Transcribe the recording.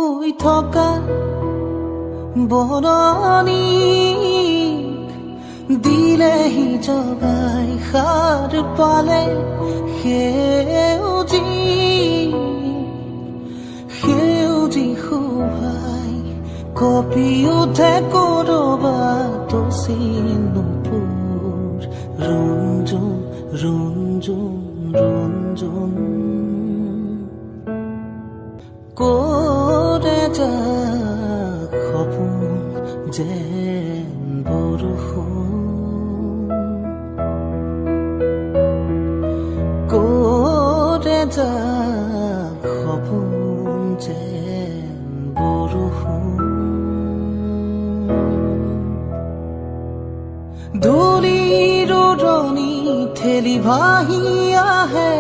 শুই থকা বৰণি দিলেহি জগাই সাৰ পালে সেউজী শোভাই কঁপি উঠে ক'ৰবাত চিনুপুৰ ৰুণজুণ ৰুণজুণ ৰুণজুণ ক'ৰে যা সপোন যেন বৰষুণ ক'ৰে যা সপোন যেন বৰষুণ ধূলিৰ উৰণি ঠেলি ভাহি আহে